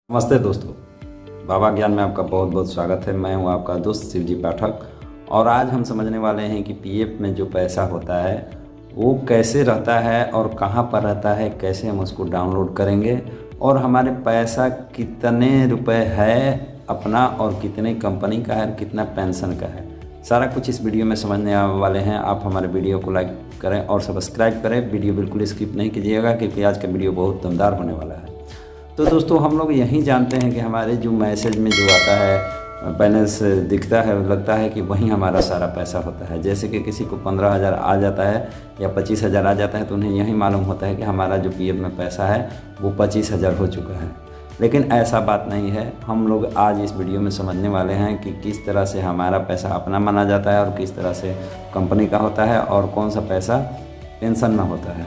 नमस्ते दोस्तों, बाबा ज्ञान में आपका बहुत बहुत स्वागत है। मैं हूं आपका दोस्त शिवजी पाठक और आज हम समझने वाले हैं कि पीएफ में जो पैसा होता है वो कैसे रहता है और कहां पर रहता है, कैसे हम उसको डाउनलोड करेंगे और हमारे पैसा कितने रुपए है अपना और कितने कंपनी का है और कितना पेंशन का है, सारा कुछ इस वीडियो में समझने वाले हैं। आप हमारे वीडियो को लाइक करें और सब्सक्राइब करें। वीडियो बिल्कुल स्किप नहीं कीजिएगा क्योंकि आज का वीडियो बहुत दमदार होने वाला है। तो दोस्तों, हम लोग यही जानते हैं कि हमारे जो मैसेज में जो आता है बैलेंस दिखता है, लगता है कि वहीं हमारा सारा पैसा होता है। जैसे कि किसी को 15,000 आ जाता है या 25,000 आ जाता है तो उन्हें यही मालूम होता है कि हमारा जो पीएफ में पैसा है वो 25,000 हो चुका है। लेकिन ऐसा बात नहीं है। हम लोग आज इस वीडियो में समझने वाले हैं कि किस तरह से हमारा पैसा अपना माना जाता है और किस तरह से कंपनी का होता है और कौन सा पैसा पेंशन में होता है।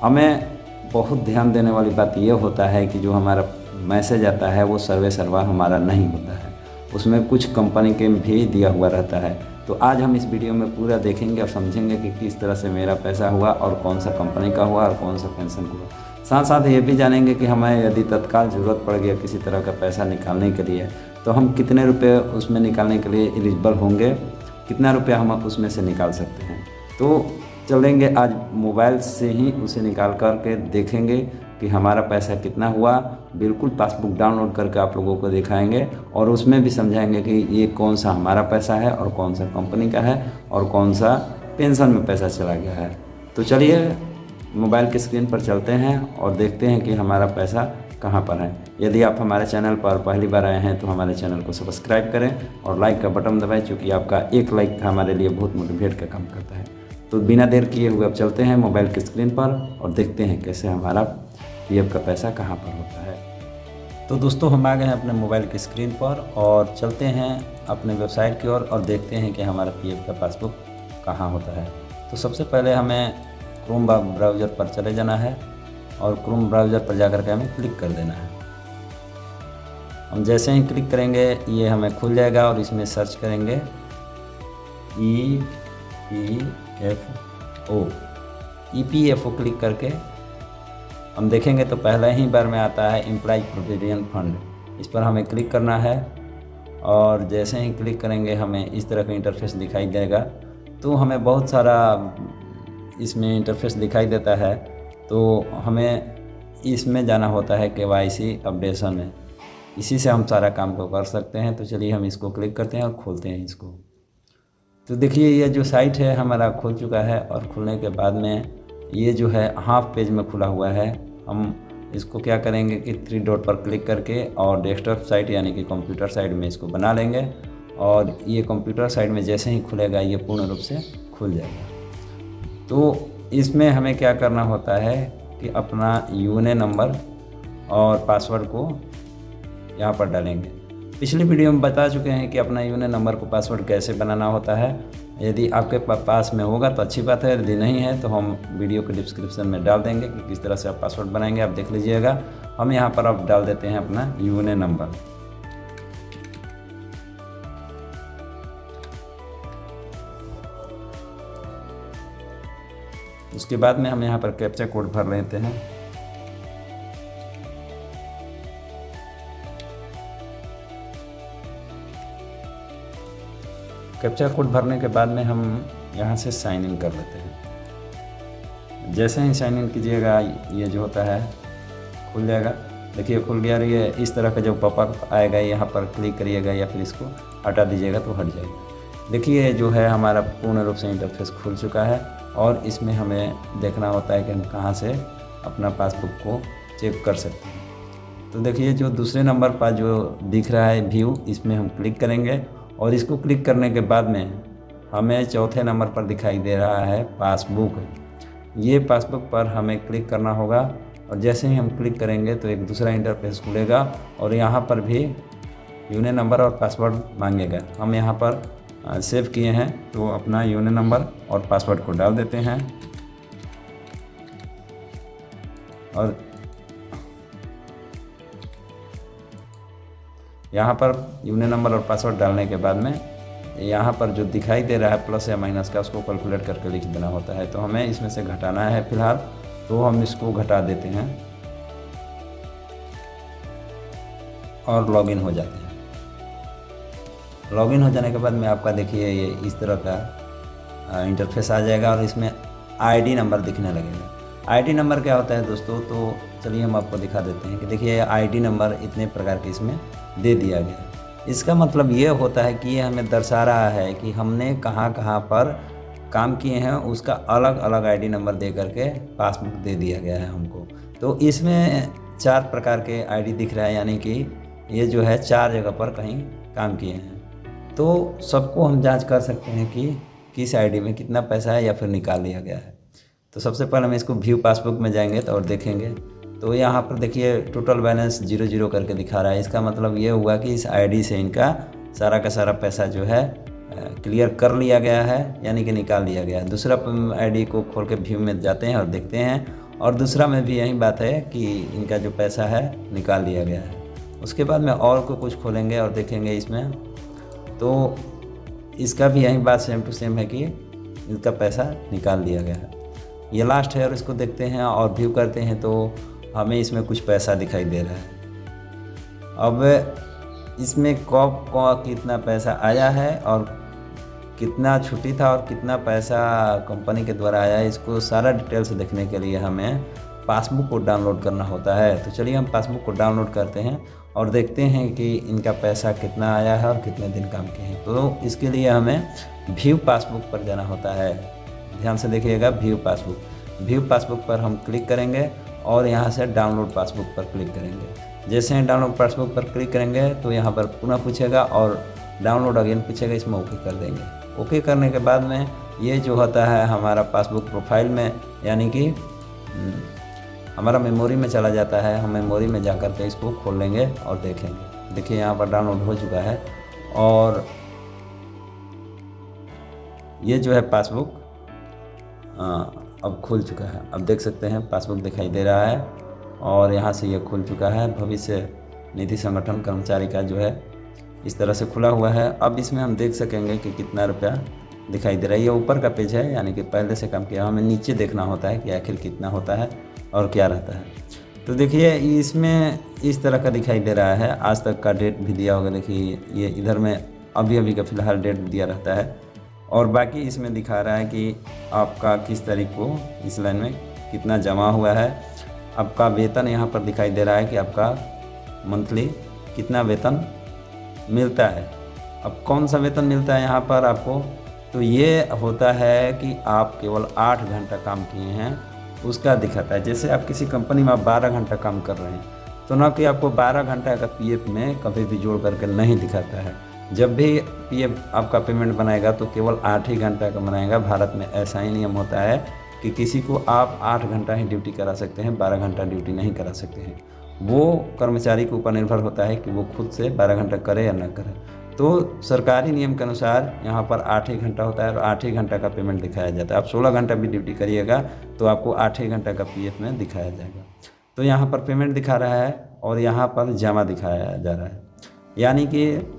हमें बहुत ध्यान देने वाली बात यह होता है कि जो हमारा मैसेज आता है वो सर्वे सर्वा हमारा नहीं होता है, उसमें कुछ कंपनी के भी दिया हुआ रहता है। तो आज हम इस वीडियो में पूरा देखेंगे और समझेंगे कि किस तरह से मेरा पैसा हुआ और कौन सा कंपनी का हुआ और कौन सा पेंशन हुआ। साथ साथ ये भी जानेंगे कि हमें यदि तत्काल ज़रूरत पड़ गया किसी तरह का पैसा निकालने के लिए तो हम कितने रुपये उसमें निकालने के लिए एलिजिबल होंगे, कितना रुपया हम उसमें से निकाल सकते हैं। तो चलेंगे आज मोबाइल से ही उसे निकाल कर के देखेंगे कि हमारा पैसा कितना हुआ। बिल्कुल पासबुक डाउनलोड करके आप लोगों को दिखाएंगे और उसमें भी समझाएंगे कि ये कौन सा हमारा पैसा है और कौन सा कंपनी का है और कौन सा पेंशन में पैसा चला गया है। तो चलिए मोबाइल की स्क्रीन पर चलते हैं और देखते हैं कि हमारा पैसा कहाँ पर है। यदि आप हमारे चैनल पर पहली बार आए हैं तो हमारे चैनल को सब्सक्राइब करें और लाइक का बटन दबाएं, क्योंकि आपका एक लाइक हमारे लिए बहुत मोटिवेट का काम करता है। तो बिना देर किए हुए अब चलते हैं मोबाइल की स्क्रीन पर और देखते हैं कैसे हमारा पीएफ का पैसा कहाँ पर होता है। तो दोस्तों, हम आ गए हैं अपने मोबाइल की स्क्रीन पर और चलते हैं अपने वेबसाइट की ओर और देखते हैं कि हमारा पीएफ का पासबुक कहाँ होता है। तो सबसे पहले हमें क्रोम ब्राउज़र पर चले जाना है और क्रोम ब्राउज़र पर जाकर के हमें क्लिक कर देना है। हम जैसे ही क्लिक करेंगे ये हमें खुल जाएगा और इसमें सर्च करेंगे EPFO क्लिक करके हम देखेंगे तो पहले ही बार में आता है एम्प्लॉय प्रोविडेंट फंड। इस पर हमें क्लिक करना है और जैसे ही क्लिक करेंगे हमें इस तरह का इंटरफेस दिखाई देगा। तो हमें बहुत सारा इसमें इंटरफेस दिखाई देता है, तो हमें इसमें जाना होता है KYC अपडेशन में। इसी से हम सारा काम को कर सकते हैं। तो चलिए हम इसको क्लिक करते हैं और खोलते हैं इसको। तो देखिए ये जो साइट है हमारा खुल चुका है और खुलने के बाद में ये जो है हाफ पेज में खुला हुआ है। हम इसको क्या करेंगे कि 3 डॉट पर क्लिक करके और डेस्कटॉप साइट यानी कि कंप्यूटर साइट में इसको बना लेंगे और ये कंप्यूटर साइट में जैसे ही खुलेगा ये पूर्ण रूप से खुल जाएगा। तो इसमें हमें क्या करना होता है कि अपना यूएनए नंबर और पासवर्ड को यहाँ पर डालेंगे। पिछली वीडियो में बता चुके हैं कि अपना यूएनए नंबर को पासवर्ड कैसे बनाना होता है। यदि आपके पास में होगा तो अच्छी बात है, यदि नहीं है तो हम वीडियो के डिस्क्रिप्शन में डाल देंगे कि किस तरह से आप पासवर्ड बनाएंगे, आप देख लीजिएगा। हम यहाँ पर अब डाल देते हैं अपना यूएनए नंबर। उसके बाद में हम यहाँ पर कैप्चा कोड भर लेते हैं। कैप्चा कोड भरने के बाद में हम यहाँ से साइन इन कर लेते हैं। जैसे ही साइन इन कीजिएगा ये जो होता है खुल जाएगा। देखिए खुल गया। ये इस तरह का जो पॉपअप आएगा यहाँ पर क्लिक करिएगा या फिर इसको हटा दीजिएगा तो हट जाएगा। देखिए जो है हमारा पूर्ण रूप से इंटरफेस खुल चुका है और इसमें हमें देखना होता है कि हम कहाँ से अपना पासबुक को चेक कर सकते हैं। तो देखिए जो दूसरे नंबर पर जो दिख रहा है व्यू, इसमें हम क्लिक करेंगे और इसको क्लिक करने के बाद में हमें चौथे नंबर पर दिखाई दे रहा है पासबुक। ये पासबुक पर हमें क्लिक करना होगा और जैसे ही हम क्लिक करेंगे तो एक दूसरा इंटरफेस खुलेगा और यहाँ पर भी यूएनए नंबर और पासवर्ड मांगेगा। हम यहाँ पर सेव किए हैं तो अपना यूएनए नंबर और पासवर्ड को डाल देते हैं और यहाँ पर यूएनए नंबर और पासवर्ड डालने के बाद में यहाँ पर जो दिखाई दे रहा है प्लस या माइनस का, उसको कैलकुलेट करके लिख देना होता है। तो हमें इसमें से घटाना है फिलहाल, तो हम इसको घटा देते हैं। और लॉगिन हो जाते हैं। लॉगिन हो जाने के बाद में आपका देखिए ये इस तरह का इंटरफेस आ जाएगा और इसमें आईडी नंबर दिखने लगेगा। आईडी नंबर क्या होता है दोस्तों, तो चलिए हम आपको दिखा देते हैं कि देखिए आईडी नंबर इतने प्रकार के इसमें दे दिया गया। इसका मतलब ये होता है कि ये हमें दर्शा रहा है कि हमने कहाँ कहाँ पर काम किए हैं, उसका अलग अलग आईडी नंबर दे करके पासबुक दे दिया गया है हमको। तो इसमें 4 प्रकार के आईडी दिख रहा है, यानी कि ये जो है 4 जगह पर कहीं काम किए हैं। तो सबको हम जांच कर सकते हैं कि किस आईडी में कितना पैसा है या फिर निकाल लिया गया है। तो सबसे पहले हम इसको व्यू पासबुक में जाएंगे तो और देखेंगे तो यहाँ पर देखिए टोटल बैलेंस 0 करके दिखा रहा है। इसका मतलब ये हुआ कि इस आईडी से इनका सारा का सारा पैसा जो है क्लियर कर लिया गया है, यानी कि निकाल लिया गया है। दूसरा आईडी को खोल के व्यू में जाते हैं और देखते हैं, और दूसरा में भी यही बात है कि इनका जो पैसा है निकाल लिया गया है। उसके बाद में और को कुछ खोलेंगे और देखेंगे इसमें, तो इसका भी यही बात सेम टू सेम है कि इनका पैसा निकाल लिया गया है। ये लास्ट है और इसको देखते हैं और व्यू करते हैं तो हमें इसमें कुछ पैसा दिखाई दे रहा है। अब इसमें कब कितना पैसा आया है और कितना छुट्टी था और कितना पैसा कंपनी के द्वारा आया है, इसको सारा डिटेल्स देखने के लिए हमें पासबुक को डाउनलोड करना होता है। तो चलिए हम पासबुक को डाउनलोड करते हैं और देखते हैं कि इनका पैसा कितना आया है और कितने दिन काम किए हैं। तो इसके लिए हमें व्यू पासबुक पर जाना होता है। ध्यान से देखिएगा, व्यू पासबुक पर हम क्लिक करेंगे और यहाँ से डाउनलोड पासबुक पर क्लिक करेंगे। जैसे ही डाउनलोड पासबुक पर क्लिक करेंगे तो यहाँ पर पुनः पूछेगा और डाउनलोड अगेन पूछेगा, इसमें ओके कर देंगे। ओके करने के बाद में ये जो होता है हमारा पासबुक प्रोफाइल में, यानी कि हमारा मेमोरी में चला जाता है। हम मेमोरी में जा कर के इसको खोल लेंगे और देखेंगे। देखिए यहाँ पर डाउनलोड हो चुका है और ये जो है पासबुक अब खुल चुका है। अब देख सकते हैं पासबुक दिखाई दे रहा है और यहाँ से ये खुल चुका है। भविष्य निधि संगठन कर्मचारी का जो है इस तरह से खुला हुआ है। अब इसमें हम देख सकेंगे कि कितना रुपया दिखाई दे रहा है। ये ऊपर का पेज है, यानी कि पहले से काम किया। हमें नीचे देखना होता है कि आखिर कितना होता है और क्या रहता है। तो देखिए इसमें इस तरह का दिखाई दे रहा है। आज तक का डेट भी दिया होगा, देखिए ये इधर में अभी का फ़िलहाल डेट दिया रहता है और बाकी इसमें दिखा रहा है कि आपका किस तारीख को इस लाइन में कितना जमा हुआ है। आपका वेतन यहाँ पर दिखाई दे रहा है कि आपका मंथली कितना वेतन मिलता है। अब कौन सा वेतन मिलता है यहाँ पर आपको, तो ये होता है कि आप केवल 8 घंटा काम किए हैं उसका दिखाता है। जैसे आप किसी कंपनी में आप 12 घंटा काम कर रहे हैं तो ना कि आपको 12 घंटा का पीएफ में कभी भी जोड़ करके नहीं दिखाता है। जब भी पीएफ आपका पेमेंट बनाएगा तो केवल 8 ही घंटा का बनाएगा। भारत में ऐसा ही नियम होता है कि किसी को आप 8 घंटा ही ड्यूटी करा सकते हैं, 12 घंटा ड्यूटी नहीं करा सकते हैं। वो कर्मचारी के ऊपर निर्भर होता है कि वो खुद से 12 घंटा करे या ना करे। तो सरकारी नियम के अनुसार यहाँ पर 8 ही घंटा होता है और 8 ही घंटा का पेमेंट दिखाया जाता है। आप 16 घंटा भी ड्यूटी करिएगा तो आपको 8 ही घंटा का पीएफ में दिखाया जाएगा। तो यहाँ पर पेमेंट दिखा रहा है और यहाँ पर जमा दिखाया जा रहा है, यानी कि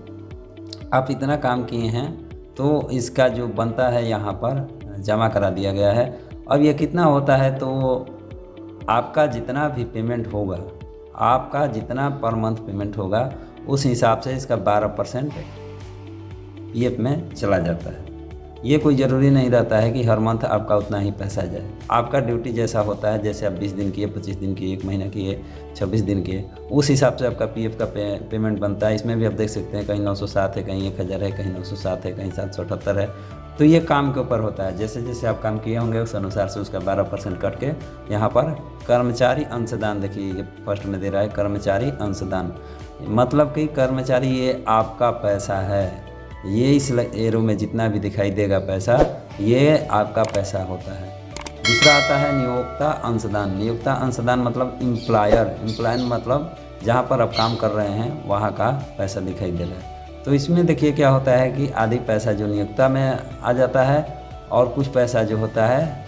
आप इतना काम किए हैं तो इसका जो बनता है यहाँ पर जमा करा दिया गया है। अब ये कितना होता है, तो आपका जितना भी पेमेंट होगा, आपका जितना पर मंथ पेमेंट होगा उस हिसाब से इसका 12% पीएफ में चला जाता है। ये कोई ज़रूरी नहीं रहता है कि हर मंथ आपका उतना ही पैसा जाए। आपका ड्यूटी जैसा होता है, जैसे आप 20 दिन किए, 25 दिन किए, 1 महीना किए, 26 दिन किए, उस हिसाब से आपका पीएफ का पेमेंट बनता है। इसमें भी आप देख सकते हैं कहीं 907 है, कहीं 1000 है, कहीं 907 है, कहीं 778 है। तो ये काम के ऊपर होता है। जैसे जैसे आप काम किए होंगे उस अनुसार से उसका 12% कट के यहाँ पर कर्मचारी अंशदान, देखिए ये फर्स्ट में दे रहा है कर्मचारी अंशदान, मतलब कि कर्मचारी ये आपका पैसा है। ये इस एरो में जितना भी दिखाई देगा पैसा, ये आपका पैसा होता है। दूसरा आता है नियोक्ता अंशदान। नियोक्ता अंशदान मतलब एम्प्लॉयर मतलब जहाँ पर आप काम कर रहे हैं वहाँ का पैसा दिखाई दे रहा है। तो इसमें देखिए क्या होता है कि आधी पैसा जो नियोक्ता में आ जाता है और कुछ पैसा जो होता है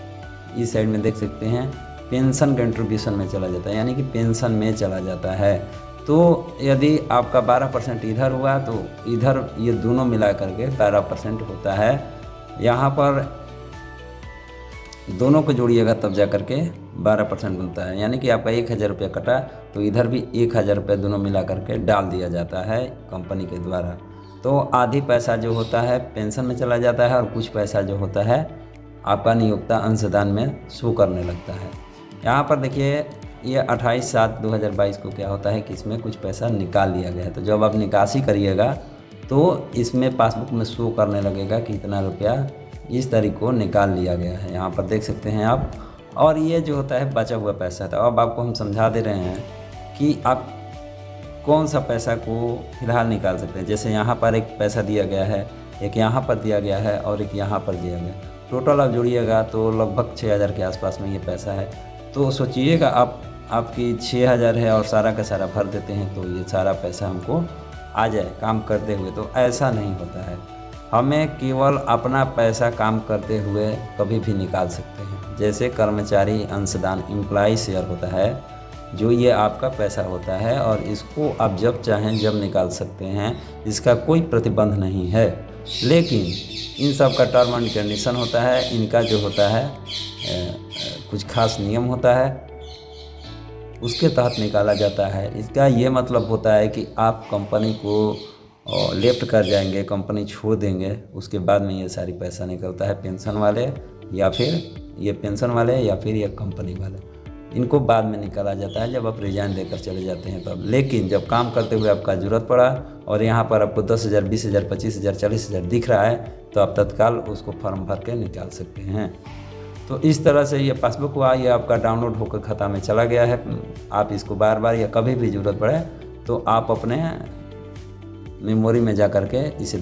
इस साइड में देख सकते हैं पेंशन कंट्रीब्यूशन में चला जाता है, यानी कि पेंशन में चला जाता है। तो यदि आपका 12% इधर हुआ तो इधर ये दोनों मिला करके 12% होता है। यहाँ पर दोनों को जोड़िएगा तब जा करके 12% बनता है, यानी कि आपका 1000 रुपया कटा तो इधर भी 1000 रुपया दोनों मिला करके डाल दिया जाता है कंपनी के द्वारा। तो आधी पैसा जो होता है पेंशन में चला जाता है और कुछ पैसा जो होता है आपका नियोक्ता अंशदान में शो करने लगता है। यहाँ पर देखिए ये 28/7/2022 को क्या होता है कि इसमें कुछ पैसा निकाल लिया गया है। तो जब आप निकासी करिएगा तो इसमें पासबुक में शो करने लगेगा कि इतना रुपया इस तारीख को निकाल लिया गया है, यहाँ पर देख सकते हैं आप। और ये जो होता है बचा हुआ पैसा था। अब आपको हम समझा दे रहे हैं कि आप कौन सा पैसा को फिलहाल निकाल सकते हैं। जैसे यहाँ पर एक पैसा दिया गया है, एक यहाँ पर दिया गया है और एक यहाँ पर दिया गया। टोटल आप जोड़िएगा तो लगभग 6000 के आसपास में ये पैसा है। तो सोचिएगा आपकी 6000 है और सारा का सारा भर देते हैं तो ये सारा पैसा हमको आ जाए काम करते हुए। तो ऐसा नहीं होता है, हमें केवल अपना पैसा काम करते हुए कभी भी निकाल सकते हैं। जैसे कर्मचारी अंशदान एम्प्लॉय शेयर होता है, जो ये आपका पैसा होता है और इसको आप जब चाहें जब निकाल सकते हैं, इसका कोई प्रतिबंध नहीं है। लेकिन इन सब का टर्म एंड कंडीशन होता है, इनका जो होता है कुछ खास नियम होता है, उसके तहत निकाला जाता है। इसका ये मतलब होता है कि आप कंपनी को लेफ्ट कर जाएंगे, कंपनी छोड़ देंगे, उसके बाद में ये सारी पैसा निकलता है पेंशन वाले या फिर ये कंपनी वाले, इनको बाद में निकाला जाता है जब आप रिजाइन देकर चले जाते हैं तब। लेकिन जब काम करते हुए आपका ज़रूरत पड़ा और यहाँ पर आपको 10,000, 20,000, 25,000, 40,000 दिख रहा है तो आप तत्काल उसको फॉर्म भर के निकाल सकते हैं। तो इस तरह से ये पासबुक हुआ, ये आपका डाउनलोड होकर खाता में चला गया है। आप इसको बार बार या कभी भी ज़रूरत पड़े तो आप अपने मेमोरी में जा कर के इसे